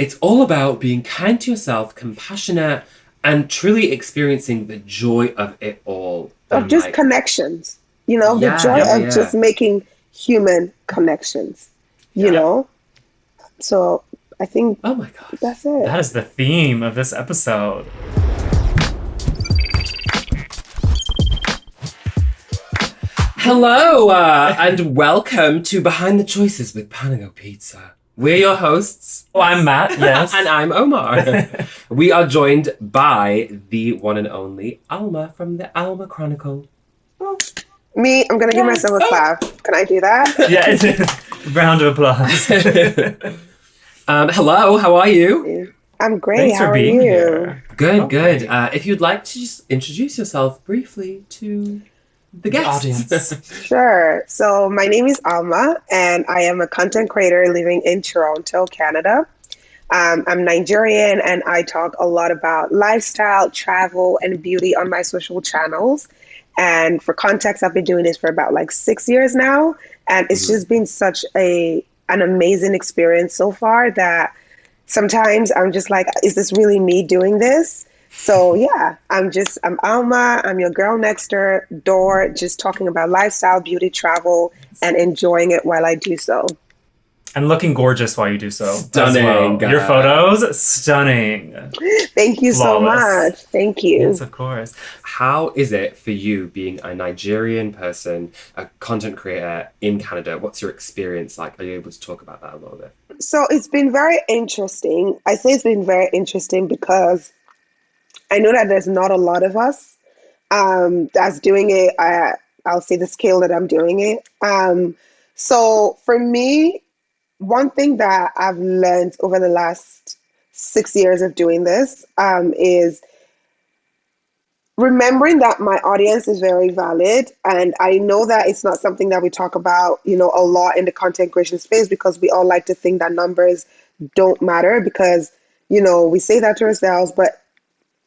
It's all about being kind to yourself, compassionate, and truly experiencing the joy of it all. Of just connections, the Yeah, joy yeah, of yeah. just making human connections, you Yeah. know? So I think Oh my gosh. that's it. That is the theme of this episode. Hello, and welcome to Behind the Choices with Panago Pizza. We're your hosts. Oh, I'm Matt, yes. And I'm Omar. We are joined by the one and only Alma from the Alma Chronicle. Me, I'm going to give Yes. myself a clap. Can I do that? Yeah, round of applause. Hello, how are you? I'm great. Thanks How for are being you? here. Good, Oh, good. great. If you'd like to just introduce yourself briefly to the guests. Audience. Sure. So my name is Alma, and I am a content creator living in Toronto, Canada. I'm Nigerian, and I talk a lot about lifestyle, travel, and beauty on my social channels. And for context, I've been doing this for about like 6 years now, and it's just been such an amazing experience so far that sometimes I'm just like, is this really me doing this? So yeah, I'm Alma. I'm your girl next door, just talking about lifestyle, beauty, travel, and enjoying it while I do so. And looking gorgeous while you do so. Stunning, As well. Your guys. photos, stunning. Thank you so Flawless. much. Thank you. Yes, of course. How is it for you being a Nigerian person, a content creator in Canada? What's your experience like? Are you able to talk about that a little bit? So it's been very interesting. I say it's been very interesting because I know that there's not a lot of us that's doing it. I'll say the scale that I'm doing it. So for me, one thing that I've learned over the last 6 years of doing this is remembering that my audience is very valid. And I know that it's not something that we talk about, a lot in the content creation space because we all like to think that numbers don't matter because, we say that to ourselves, but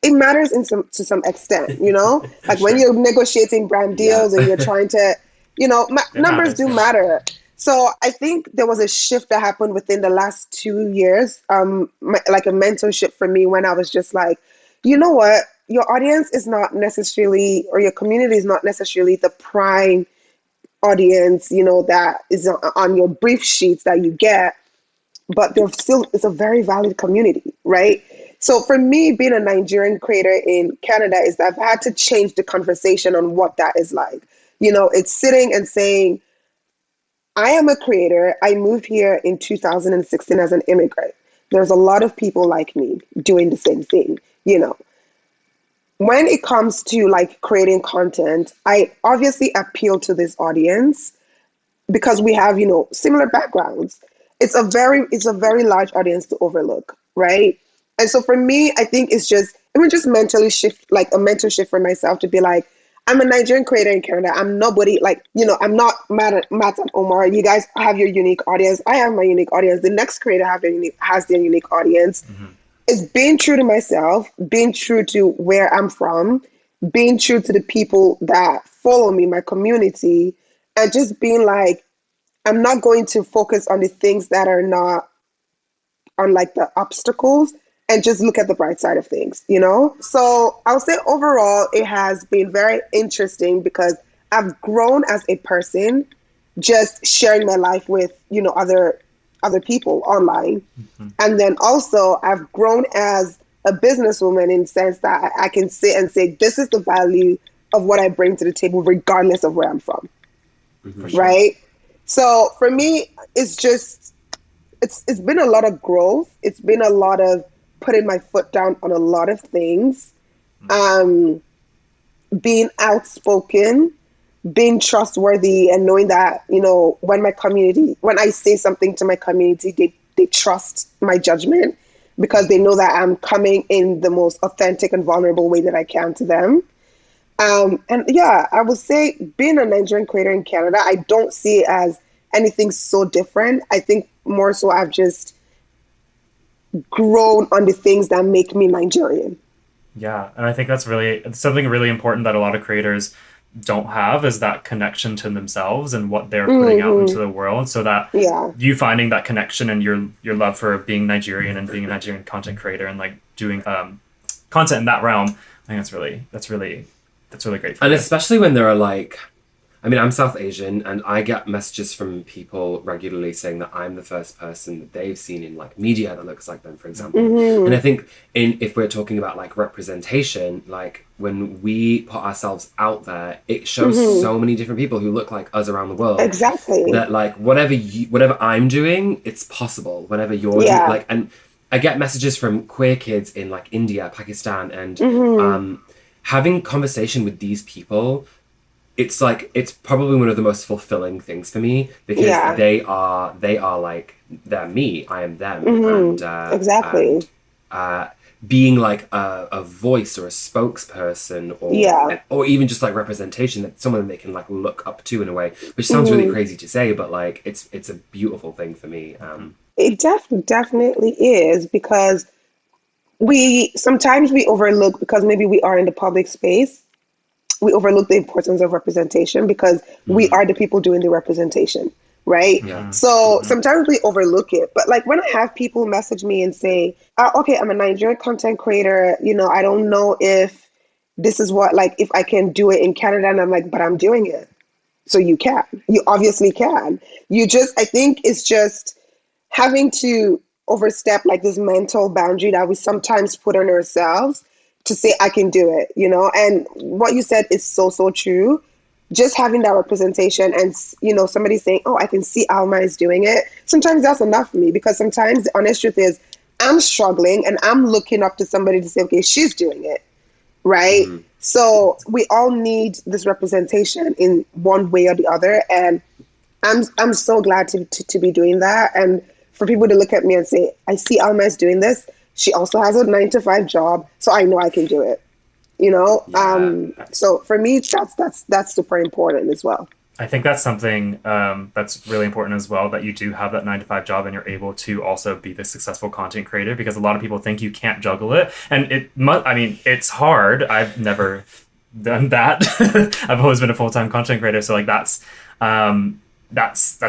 it matters to some extent, like when Sure. you're negotiating brand deals and you're trying to, numbers matters, do yeah. matter. So I think there was a shift that happened within the last 2 years, like a mentorship for me when I was just like, you know what, your audience is not necessarily, or your community is not necessarily the prime audience, that is on your brief sheets that you get, but it's a very valid community, right? So for me, being a Nigerian creator in Canada is that I've had to change the conversation on what that is like. It's sitting and saying, I am a creator. I moved here in 2016 as an immigrant. There's a lot of people like me doing the same thing. When it comes to like creating content, I obviously appeal to this audience because we have, similar backgrounds. It's a very large audience to overlook, right? And so for me, I think it would just mentally shift, like a mental shift for myself to be like, I'm a Nigerian creator in Canada. I'm nobody like, I'm not Matt and Omar. You guys have your unique audience. I have my unique audience. The next creator has their unique audience. Mm-hmm. It's being true to myself, being true to where I'm from, being true to the people that follow me, my community, and just being like, I'm not going to focus on the things that are not on like the obstacles and just look at the bright side of things. So I would say overall, it has been very interesting because I've grown as a person, just sharing my life with, other people online. Mm-hmm. And then also I've grown as a businesswoman in the sense that I can sit and say, this is the value of what I bring to the table, regardless of where I'm from. For sure. Right. So for me, it's been a lot of growth. It's been a lot of putting my foot down on a lot of things, being outspoken, being trustworthy, and knowing that, when I say something to my community, they trust my judgment because they know that I'm coming in the most authentic and vulnerable way that I can to them. And yeah, I would say being a Nigerian creator in Canada, I don't see it as anything so different. I think more so I've just grown on the things that make me Nigerian. Yeah, and I think that's something really important that a lot of creators don't have is that connection to themselves and what they're putting out into the world. So that Yeah. you finding that connection and your love for being Nigerian and being a Nigerian content creator and like doing content in that realm, I think that's really great for And you. especially when there are like, I mean, I'm South Asian, and I get messages from people regularly saying that I'm the first person that they've seen in like media that looks like them, for example. And I think if we're talking about like representation, like when we put ourselves out there, it shows so many different people who look like us around the world. Exactly. That like whatever I'm doing, it's possible. Whatever you're doing, Yeah. like, and I get messages from queer kids in like India, Pakistan, and having conversation with these people, it's like, it's probably one of the most fulfilling things for me, because Yeah. they are like, they're me, I am them. And Exactly. and, being like a voice or a spokesperson, or even just like representation, that someone they can like look up to in a way, which sounds really crazy to say, but like it's a beautiful thing for me. It definitely is, because sometimes we overlook, because maybe we are in the public space, we overlook the importance of representation, because we are the people doing the representation, right? Yeah. So sometimes we overlook it. But like when I have people message me and say, okay, I'm a Nigerian content creator, I don't know if this is what, like, if I can do it in Canada. And I'm like, but I'm doing it. So you can. You obviously can. I think it's just having to overstep like this mental boundary that we sometimes put on ourselves to say, I can do it, And what you said is so, so true. Just having that representation and, somebody saying, oh, I can see Alma is doing it. Sometimes that's enough for me, because sometimes the honest truth is I'm struggling and I'm looking up to somebody to say, okay, she's doing it. Right. So we all need this representation in one way or the other. And I'm so glad to be doing that. And for people to look at me and say, I see Alma is doing this. She also has a 9-to-5 job, so I know I can do it. So for me, that's super important as well. I think that's something that's really important as well, that you do have that 9-to-5 job and you're able to also be the successful content creator, because a lot of people think you can't juggle it. And it's hard. I've never done that. I've always been a full-time content creator. So like that's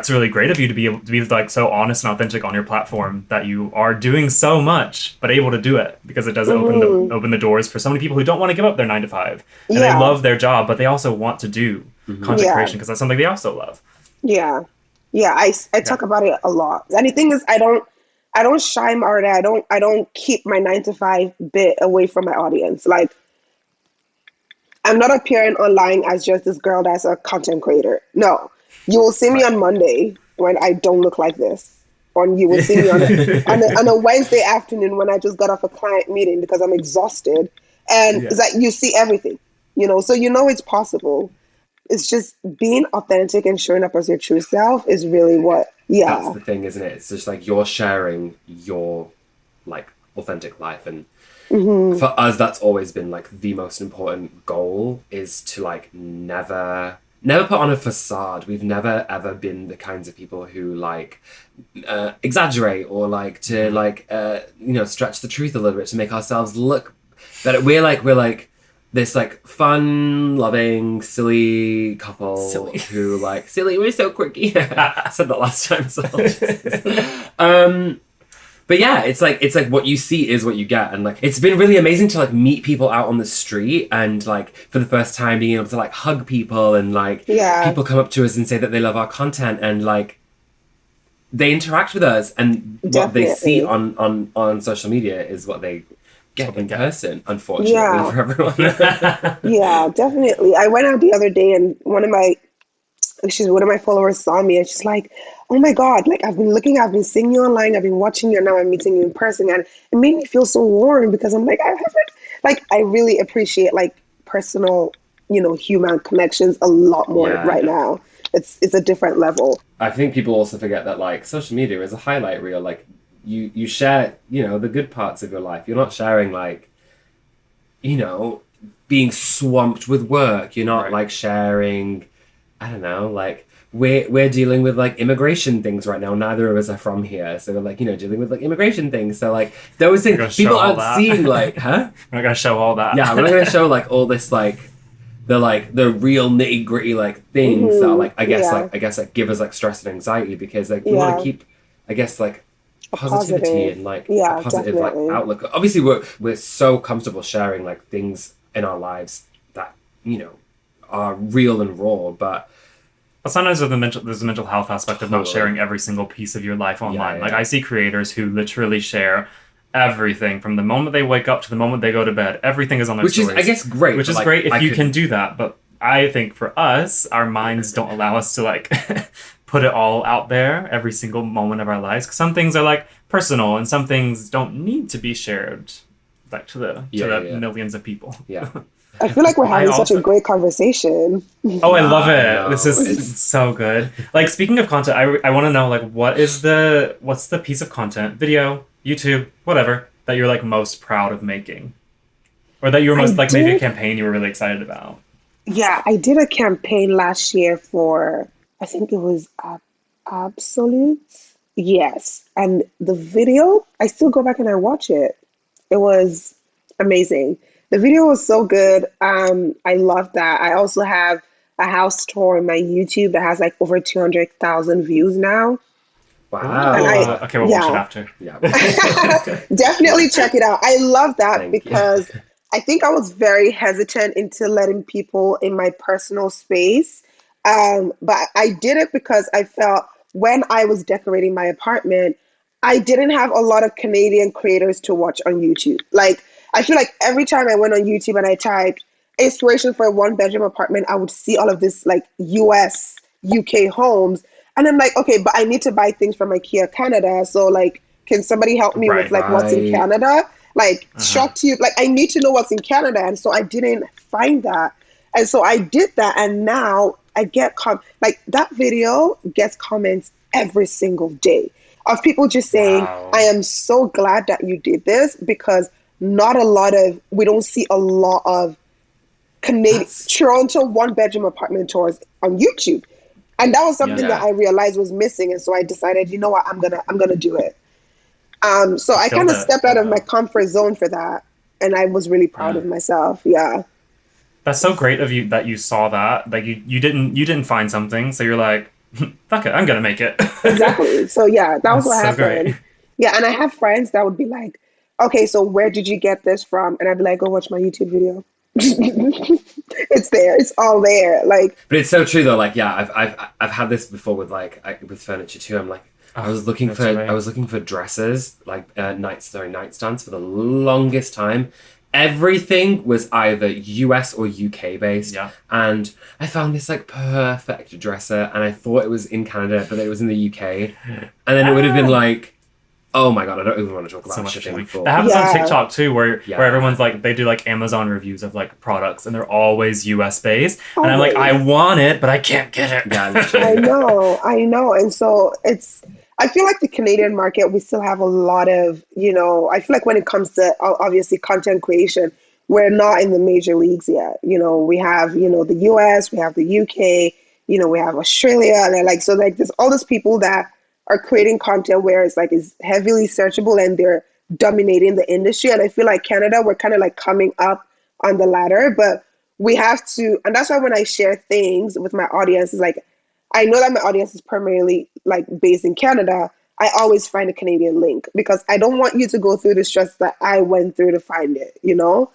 really great of you to be able to be like so honest and authentic on your platform, that you are doing so much but able to do it, because it does open the doors for so many people who don't want to give up their 9-to-5 and they love their job, but they also want to do content creation because that's something they also love. I talk about it a lot. And the thing is, I don't shy about it. I don't keep my 9-to-5 bit away from my audience. Like, I'm not appearing online as just this girl that's a content creator. No. You will see me on Monday when I don't look like this. Or you will see me on a Wednesday afternoon when I just got off a client meeting because I'm exhausted. And it's like, you see everything, so it's possible. It's just being authentic and showing up as your true self is really what, That's the thing, isn't it? It's just like you're sharing your like authentic life. And for us, that's always been like the most important goal, is to like never put on a facade. We've never ever been the kinds of people who like exaggerate or like to like stretch the truth a little bit to make ourselves look better. We're like this like fun loving silly couple who like silly, we're so quirky. I said that last time, so but yeah, it's like what you see is what you get. And like it's been really amazing to like meet people out on the street, and like for the first time being able to like hug people, and like people come up to us and say that they love our content, and like they interact with us, and what they see on social media is what they get in person, unfortunately for everyone. Yeah, definitely. I went out the other day and one of my followers saw me and she's like, oh my God, like I've been seeing you online, I've been watching you, and now I'm meeting you in person. And it made me feel so warm, because I'm like, I really appreciate like personal, human connections a lot more right now. It's a different level. I think people also forget that like social media is a highlight reel. Like you share, the good parts of your life. You're not sharing like, being swamped with work. You're not like sharing, I don't know, like we're dealing with like immigration things right now. Neither of us are from here, so we're like dealing with like immigration things. So like those things people aren't seeing. Like, huh? We're not gonna show all that. Yeah, we're not gonna show like all this like the real nitty gritty like things that are like Yeah. I guess like give us like stress and anxiety because like we want to Yeah. keep I guess like A positivity positive. and like a Yeah, positive like definitely. outlook. Obviously, we're so comfortable sharing like things in our lives that are real and raw, but sometimes there's a mental health aspect of not totally, sharing every single piece of your life yeah, online. Like yeah, I see creators who literally share everything from the moment they wake up to the moment they go to bed. Everything is on their which is I stories, guess great, which but is like great if I you can could, do that. But I think for us, our minds don't allow us to like put it all out there every single moment of our lives. 'Cause some things are like personal, and some things don't need to be shared like to yeah, yeah, the yeah, millions of people. yeah. I feel like we're I having such a also great conversation. Oh, I love I it. This know is so good. Like speaking of content, I want to know like what's the piece of content, video, YouTube, whatever, that you're like most proud of making, or that you were I most like maybe a did, campaign you were really excited about. yeah, I did a campaign last year for, I think it was Absolutes. Yes. And the video, I still go back and I watch it. It was amazing. The video was so good. I love that. I also have a house tour on my YouTube that has like over 200,000 views now. And I, Oh, wow. okay, we'll watch it yeah, after. Yeah. definitely check it out. I love that Thank you. because I think I was very hesitant into letting people in my personal space. But I did it because I felt when I was decorating my apartment, I didn't have a lot of Canadian creators to watch on YouTube. Like, I feel like every time I went on YouTube and I typed inspiration for a one bedroom apartment, I would see all of this like US, UK homes. And I'm like, okay, but I need to buy things from IKEA Canada. So like, can somebody help me with Right. like what's in Right. Canada? Like Uh-huh. shock to you, like I need to know what's in Canada. And so I didn't find that. And so I did that. And now I get like that video gets comments every single day of people just saying, I Wow. am so glad that you did this because not a lot of, we don't see a lot of Canadian That's Toronto one bedroom apartment tours on YouTube. And that was something Yeah. that yeah. I realized was missing. And so I decided, you know what, I'm gonna do it. So You I kind killed of it. stepped out of my comfort zone for that. And I was really proud Yeah. of myself. Yeah. That's so great of you that you saw that. Like you didn't find something, so you're like, fuck it, I'm gonna make it. Exactly. So yeah, that was That's what so great. happened. Yeah, and I have friends that would be like, "Okay, so where did you get this from?" And I'd be like, "Go watch my YouTube video." It's there. It's all there. Like, But it's so true though. Like, yeah, I've had this before with with furniture too. I'm like, Oh, that's I right. was looking for dresses, like nightstands for the longest time. Everything was either US or UK based, Yeah. and I found this like perfect dresser, and I thought it was in Canada, but it was in the UK, and then it would have been Ah. like, oh my god, I don't even want to talk So about much shipping shipping. That for happens on yeah, TikTok too, where yeah, everyone's like they do like Amazon reviews of like products and they're always US based. And I'm like, I always. want it, but I can't get yeah, it. I literally, know, I know. And so I feel like the Canadian market, we still have a lot of, I feel like when it comes to obviously content creation, we're not in the major leagues yet. We have, the US, we have the UK, we have Australia. And so like there's all these people that are creating content where it's like is heavily searchable and they're dominating the industry. And I feel like Canada, we're kind of like coming up on the ladder, but we have to, and that's why when I share things with my audience, is like I know that my audience is primarily like based in Canada. I always find a Canadian link because I don't want you to go through the stress that I went through to find it, you know?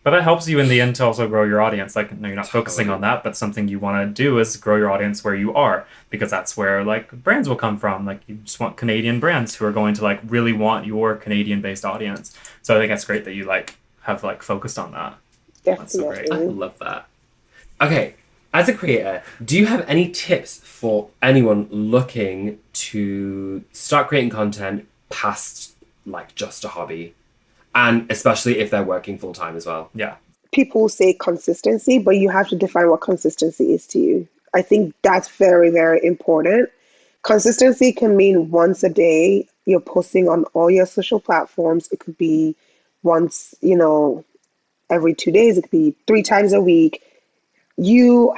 But that helps you in the end to also grow your audience. Like, no, you're not focusing on totally. that, but something you want to do is grow your audience where you are, because that's where like brands will come from. Like, you just want Canadian brands who are going to like really want your Canadian based audience. So I think that's great that you like have like focused on that. That's so great. I Definitely. love that. Okay, as a creator, do you have any tips for anyone looking to start creating content past like just a hobby? And especially if they're working full time as well. Yeah. People say consistency, but you have to define what consistency is to you. I think that's very, very important. Consistency can mean once a day you're posting on all your social platforms. It could be once, every 2 days. It could be 3 times a week. You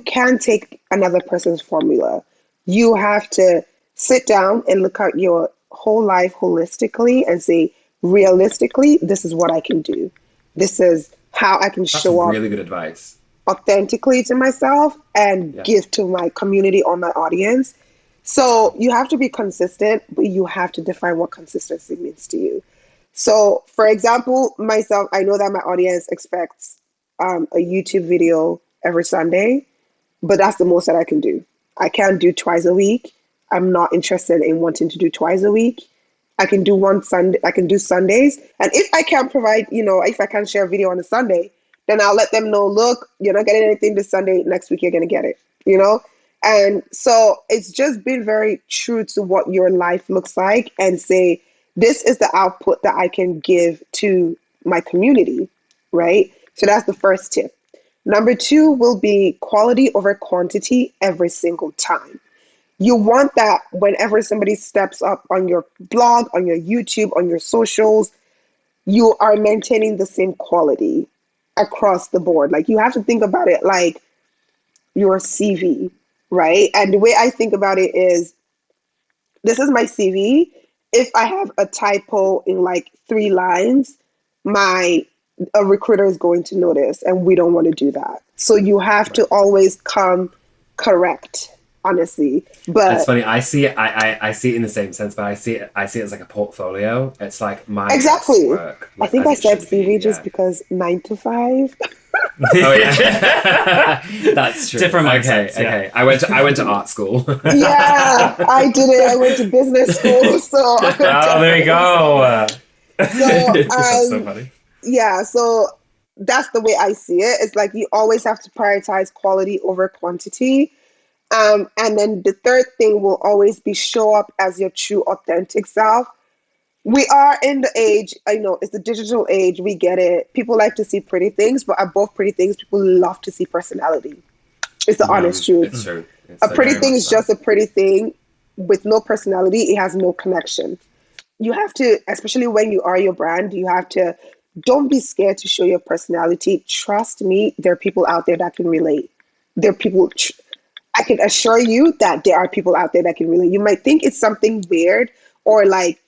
can take another person's formula. You have to sit down and look at your whole life holistically and say, realistically, this is what I can do. This is how I can That's show up really good advice. authentically to myself and give to my community or my audience. So you have to be consistent, but you have to define what consistency means to you. So, for example, myself, I know that my audience expects a YouTube video every Sunday, but that's the most that I can do. I can't do twice a week. I'm not interested in wanting to do twice a week. I can do one Sunday. I can do Sundays, and if I can't provide, if I can't share a video on a Sunday, then I'll let them know. Look, you're not getting anything this Sunday. Next week, you're gonna get it. And so it's just been very true to what your life looks like, and say, this is the output that I can give to my community, right? So that's the first tip. Number 2 will be quality over quantity every single time. You want that whenever somebody steps up on your blog, on your YouTube, on your socials, you are maintaining the same quality across the board. Like, you have to think about it like your CV, right? And the way I think about it is, this is my CV. If I have a typo in like 3 lines, a recruiter is going to notice, and we don't want to do that. So you have to always come correct, honestly. But it's funny. I see it. I see it in the same sense, but I see it as like a portfolio. It's like my exactly. work. Like, I think I said CV just because 9 to 5. Oh yeah, that's true. Different mindsets. Okay. I went to art school. Yeah, I did it. I went to business school, so. Oh, there you go. That's so funny. Yeah, so that's the way I see it. It's like you always have to prioritize quality over quantity. And then the third thing will always be show up as your true, authentic self. We are in the age, I know it's the digital age, we get it. People like to see pretty things, but above pretty things, people love to see personality. It's the honest truth. It's true. A pretty thing is just a pretty thing. With no personality, it has no connection. You have to, especially when you are your brand, don't be scared to show your personality. Trust me, there are people out there that can relate. There are people, I can assure you that there are people out there that can relate. You might think it's something weird, or like,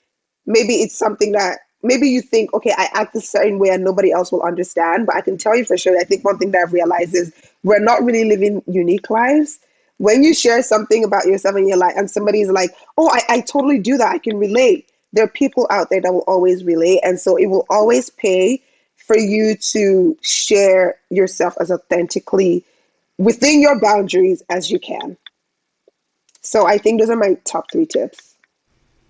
maybe it's something that maybe you think, okay, I act a certain way and nobody else will understand. But I can tell you for sure, I think one thing that I've realized is we're not really living unique lives. When you share something about yourself in your life and somebody's like, oh, I totally do that, I can relate. There are people out there that will always relate. And so it will always pay for you to share yourself as authentically within your boundaries as you can. So I think those are my top 3 tips.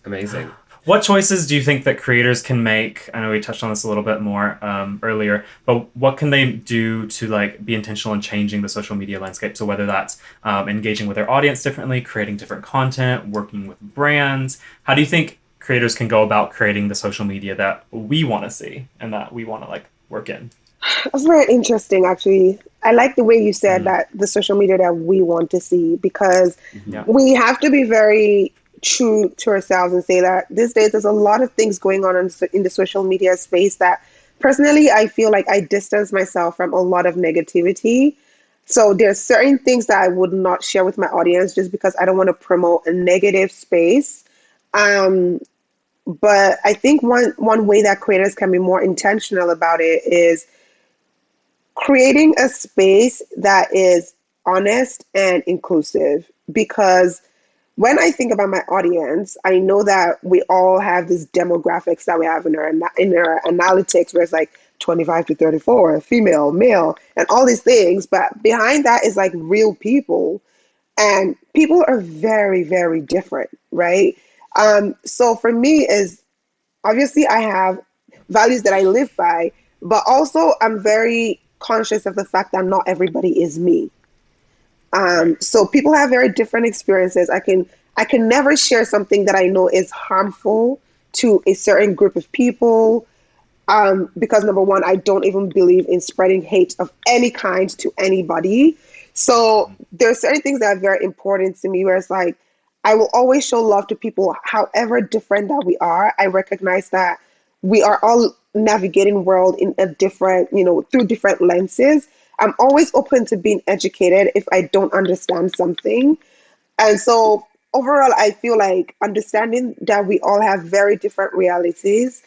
Amazing. What choices do you think that creators can make? I know we touched on this a little bit more earlier, but what can they do to like be intentional in changing the social media landscape? So whether that's engaging with their audience differently, creating different content, working with brands, how do you think creators can go about creating the social media that we want to see and that we want to like work in? That's very interesting, actually. I like the way you said that, the social media that we want to see, because we have to be very true to ourselves and say that these days there's a lot of things going on in the social media space that personally I feel like I distance myself from a lot of negativity. So there's certain things that I would not share with my audience just because I don't want to promote a negative space. But I think one way that creators can be more intentional about it is creating a space that is honest and inclusive. Because when I think about my audience, I know that we all have these demographics that we have in our analytics, where it's like 25 to 34, female, male, and all these things. But behind that is like real people, and people are very, very different, right? So for me, is obviously I have values that I live by, but also I'm very conscious of the fact that not everybody is me. So people have very different experiences. I can never share something that I know is harmful to a certain group of people, because number one, I don't even believe in spreading hate of any kind to anybody. So there are certain things that are very important to me, where it's like, I will always show love to people, however different that we are. I recognize that we are all navigating world in a different, through different lenses. I'm always open to being educated if I don't understand something. And so overall, I feel like understanding that we all have very different realities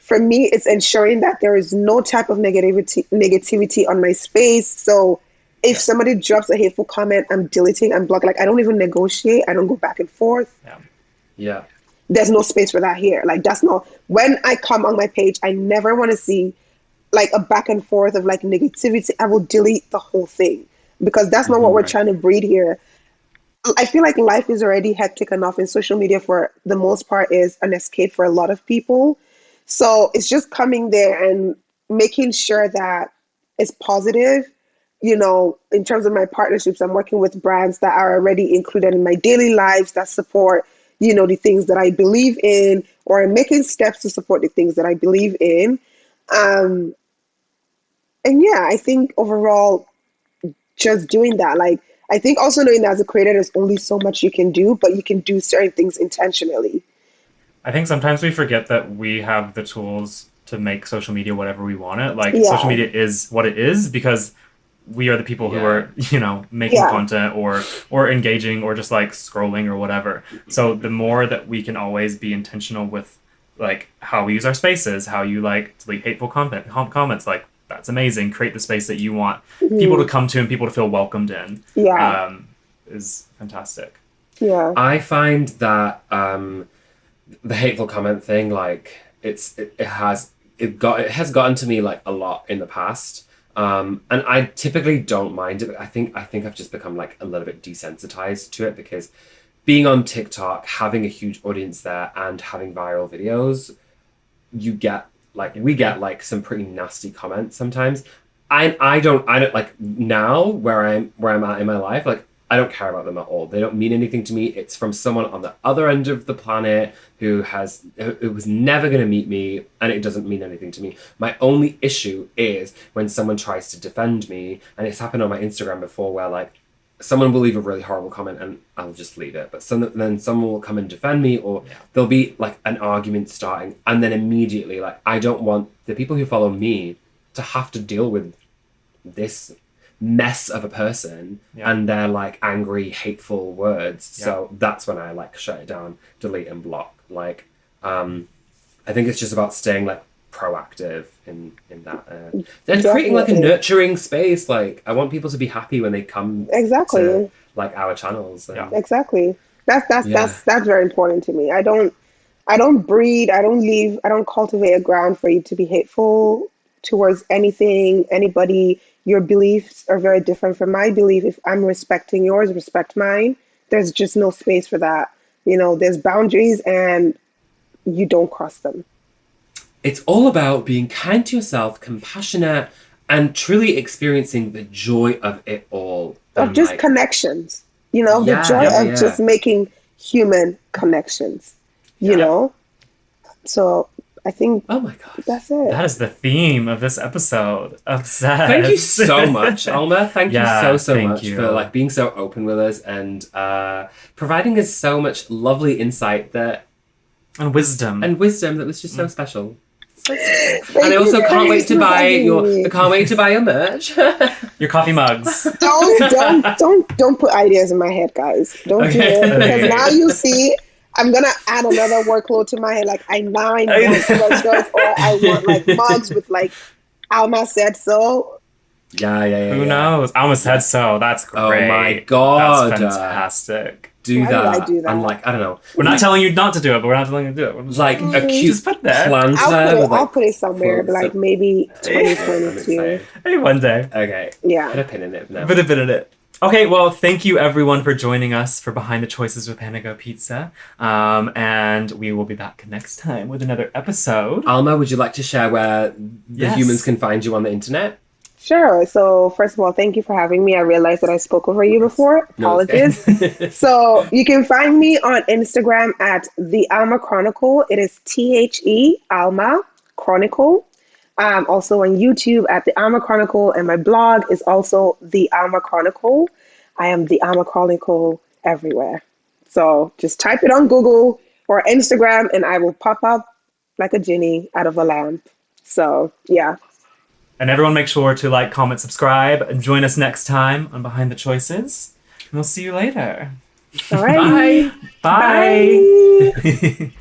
for me, it's ensuring that there is no type of negativity on my space. So if somebody drops a hateful comment, I'm deleting, I'm blocking. Like, I don't even negotiate. I don't go back and forth. Yeah. There's no space for that here. Like, that's not, when I come on my page, I never want to see like a back and forth of like negativity. I will delete the whole thing because that's not what we're trying to breed here. I feel like life is already hectic enough, and social media for the most part is an escape for a lot of people. So it's just coming there and making sure that it's positive. You know, in terms of my partnerships, I'm working with brands that are already included in my daily lives that support, you know, the things that I believe in, or I'm making steps to support the things that I believe in. And yeah, I think overall, just doing that, like, I think also knowing that as a creator, there's only so much you can do, but you can do certain things intentionally. I think sometimes we forget that we have the tools to make social media whatever we want it. Like, social media is what it is because we are the people who are, you know, making content or engaging or just like scrolling or whatever. So the more that we can always be intentional with like how we use our spaces, how you like delete hateful comments, like that's amazing. Create the space that you want people to come to and people to feel welcomed in. Is fantastic. I find that the hateful comment thing, like it has gotten to me like a lot in the past. And I typically don't mind it. But I think I've just become like a little bit desensitized to it because being on TikTok, having a huge audience there and having viral videos, we get like some pretty nasty comments sometimes. I don't like now where I'm at in my life, like I don't care about them at all. They don't mean anything to me. It's from someone on the other end of the planet who was never going to meet me, and it doesn't mean anything to me. My only issue is when someone tries to defend me, and it's happened on my Instagram before where like someone will leave a really horrible comment and I'll just leave it. But then someone will come and defend me, or there'll be like an argument starting, and then immediately like I don't want the people who follow me to have to deal with this mess of a person and their like angry, hateful words. So that's when I like shut it down, delete and block. Like I think it's just about staying like proactive in that then creating like a nurturing space. Like I want people to be happy when they come to like our channels exactly. That's very important to me. I don't breed, I don't cultivate a ground for you to be hateful towards anybody. Your beliefs are very different from my belief. If I'm respecting yours, respect mine. There's just no space for that. You know, there's boundaries and you don't cross them. It's all about being kind to yourself, compassionate, and truly experiencing the joy of it all. Of just like, connections. You know, the joy of just making human connections. You know? So I think oh my god, that's it. That is the theme of this episode. Obsessed. Thank you so much, Alma. Thank you so much for like being so open with us and providing us so much lovely insight and wisdom that was just so special. And I also can't wait to buy your merch. Your coffee mugs. Don't put ideas in my head, guys. Don't do it because now you see. I'm gonna add another workload to my head. Like I want sweatshirts, or I want like mugs with like Alma said so. Yeah. Who knows? Alma said so. That's great. Oh my god, that's fantastic. Why did I do that? I'm like, I don't know. We're not telling you not to do it, but we're not telling you to do it. We're just like a cute just put that. planter. I'll put it somewhere, but like maybe 2022. Maybe one day. Okay. Yeah. Put a pin in it now. Put a pin in it. Okay, well, thank you everyone for joining us for Behind the Choices with Panago Pizza. And we will be back next time with another episode. Alma, would you like to share where the humans can find you on the internet? Sure. So first of all, thank you for having me. I realized that I spoke over you before. Apologies. So you can find me on Instagram at the Alma Chronicle. It is THE Alma Chronicle. Also on YouTube at the Alma Chronicle, and my blog is also the Alma Chronicle. I am the Alma Chronicle everywhere. So just type it on Google or Instagram and I will pop up like a genie out of a lamp. So yeah. And everyone make sure to like, comment, subscribe, and join us next time on Behind the Choices. And we'll see you later. All right. Bye. Bye.